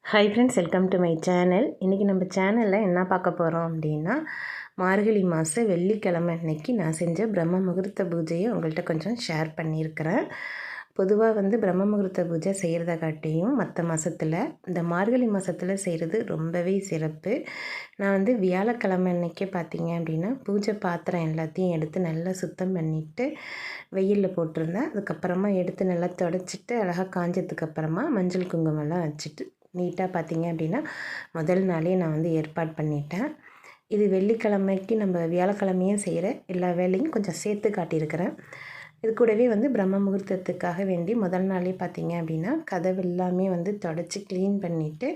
Hi friends, welcome to my channel. இன்றைக்கி நம்ம சேனலில் என்ன பார்க்க போகிறோம் அப்படின்னா, மார்கழி மாதம் வெள்ளிக்கிழமை அன்னைக்கு நான் செஞ்ச பிரம்ம முகூர்த்த பூஜையை உங்கள்கிட்ட கொஞ்சம் ஷேர் பண்ணியிருக்கிறேன். பொதுவாக பிரம்ம முகூர்த்த பூஜை செய்கிறத காட்டியும் மற்ற மாதத்தில் இந்த மார்கழி மாதத்தில் செய்கிறது ரொம்பவே சிறப்பு. நான் வியாழக்கிழமை அன்னைக்கே பார்த்தீங்க அப்படின்னா பூஜை பாத்திரம் எல்லாத்தையும் எடுத்து நல்லா சுத்தம் பண்ணிவிட்டு வெயிலில் போட்டிருந்தேன். அதுக்கப்புறமா எடுத்து நல்லா தொடச்சிட்டு அழகாக காஞ்சதுக்கப்புறமா மஞ்சள் குங்குமம்லாம் வச்சுட்டு நீட்டாக பார்த்தீங்க அப்படின்னா முதல் நாளே நான் ஏற்பாடு பண்ணிட்டேன். இது வெள்ளிக்கிழமைக்கு நம்ம வியாழக்கிழமையும் செய்கிற எல்லா வேலையும் கொஞ்சம் சேர்த்து காட்டியிருக்கிறேன். இது கூடவே பிரம்ம முகூர்த்தத்துக்காக வேண்டி முதல் நாளே பார்த்தீங்க அப்படின்னா கதவு எல்லாமே தொடச்சி க்ளீன் பண்ணிவிட்டு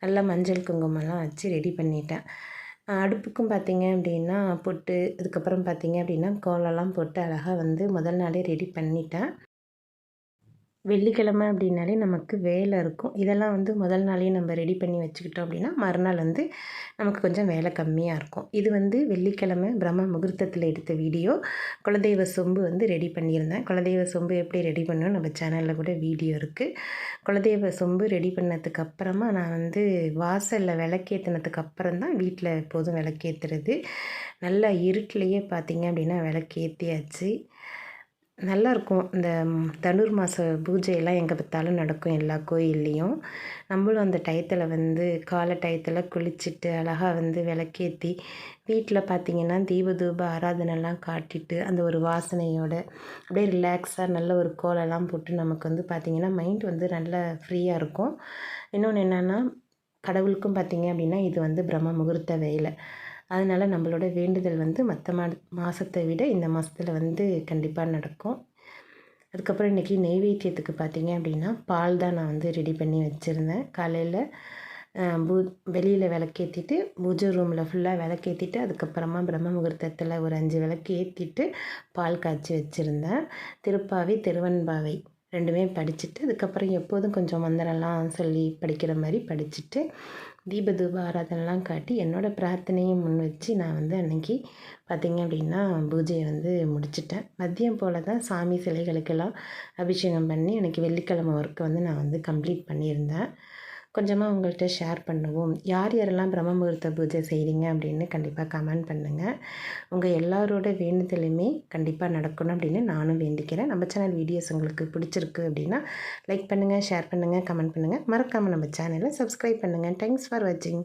நல்லா மஞ்சள் குங்குமம்லாம் வச்சு ரெடி பண்ணிட்டேன். அடுப்புக்கும் பார்த்தீங்க அப்படின்னா பொட்டு, அதுக்கப்புறம் பார்த்தீங்க அப்படின்னா கோலம்லாம் போட்டு அழகாக முதல் நாளே ரெடி பண்ணிட்டேன். வெள்ளிக்கிழமை அப்படின்னாலே நமக்கு வேலை இருக்கும். இதெல்லாம் முதல் நாளே நம்ம ரெடி பண்ணி வச்சுக்கிட்டோம் அப்படின்னா மறுநாள் நமக்கு கொஞ்சம் வேலை கம்மியாக இருக்கும். இது வெள்ளிக்கிழமை பிரம்ம முகூர்த்தத்தில் எடுத்த வீடியோ. குலதெய்வ சொம்பு ரெடி பண்ணியிருந்தேன். குலதெய்வ சொம்பு எப்படி ரெடி பண்ணணும் நம்ம சேனலில் கூட வீடியோ இருக்குது. குலதெய்வ சொம்பு ரெடி பண்ணதுக்கு அப்புறமா நான் வாசலில் விளக்கேற்றினதுக்கு அப்புறம் தான் வீட்டில் எப்போதும் விளக்கேற்றுறது. நல்லா இருட்டிலையே பார்த்தீங்க அப்படின்னா விளக்கேற்றியாச்சு. நல்லாயிருக்கும். இந்த தனுர் மாத பூஜையெல்லாம் எங்கே பார்த்தாலும் நடக்கும் எல்லா கோயில்லையும். நம்மளும் அந்த டயத்தில் காலை டயத்தில் குளிச்சுட்டு அழகாக விளக்கேற்றி வீட்டில் பார்த்திங்கன்னா தீபதூப ஆராதனைலாம் காட்டிட்டு அந்த ஒரு வாசனையோடு அப்படியே ரிலாக்ஸாக நல்ல ஒரு கோலம்லாம் போட்டு நமக்கு பார்த்திங்கன்னா மைண்ட் நல்லா ஃப்ரீயாக இருக்கும். இன்னொன்று என்னென்னா கடவுளுக்கும் பார்த்திங்க அப்படின்னா இது பிரம்ம முகூர்த்த வேலை. அதனால் நம்மளோட வேண்டுதல் மற்ற மாதத்தை விட இந்த மாதத்தில் கண்டிப்பாக நடக்கும். அதுக்கப்புறம் இன்றைக்கி நெய்வேத்தியத்துக்கு பார்த்திங்க அப்படின்னா பால் தான் நான் ரெடி பண்ணி வச்சுருந்தேன். காலையில் வெளியில் விளக்கேற்றிட்டு பூஜை ரூமில் ஃபுல்லாக விளக்கேற்றிட்டு அதுக்கப்புறமா பிரம்ம முகூர்த்தத்தில் ஒரு 5 விளக்கு ஏற்றிட்டு பால் காய்ச்சி வச்சுருந்தேன். திருப்பாவை திருவெண்பாவை ரெண்டுமே படிச்சுட்டு அதுக்கப்புறம் எப்போதும் கொஞ்சம் மந்திரம்லாம் சொல்லி படிக்கிற மாதிரி படிச்சுட்டு தீபதூப ஆராதனைலாம் காட்டி என்னோடய பிரார்த்தனையும் முன் வச்சு நான் அன்றைக்கி பார்த்திங்க அப்படின்னா பூஜையை முடிச்சிட்டேன். மதியம் போல் தான் சாமி சிலைகளுக்கெல்லாம் அபிஷேகம் பண்ணி எனக்கு வெள்ளிக்கிழமை ஒர்க்கை நான் கம்ப்ளீட் பண்ணியிருந்தேன். கொஞ்சமாக உங்கள்கிட்ட ஷேர் பண்ணுவோம். யார் யாரெல்லாம் பிரம்ம முகூர்த்த பூஜை செய்கிறீங்க அப்படின்னு கண்டிப்பாக கமெண்ட் பண்ணுங்கள். உங்கள் எல்லாரோட வேண்டுதலுமே கண்டிப்பாக நடக்கணும் அப்படின்னு நானும் வேண்டிக்கிறேன். நம்ம சேனல் வீடியோஸ் உங்களுக்கு பிடிச்சிருக்கு அப்படின்னா லைக் பண்ணுங்கள், ஷேர் பண்ணுங்கள், கமெண்ட் பண்ணுங்கள். மறக்காமல் நம்ம சேனலை சப்ஸ்கிரைப் பண்ணுங்கள். தேங்க்ஸ் ஃபார் வாட்சிங்.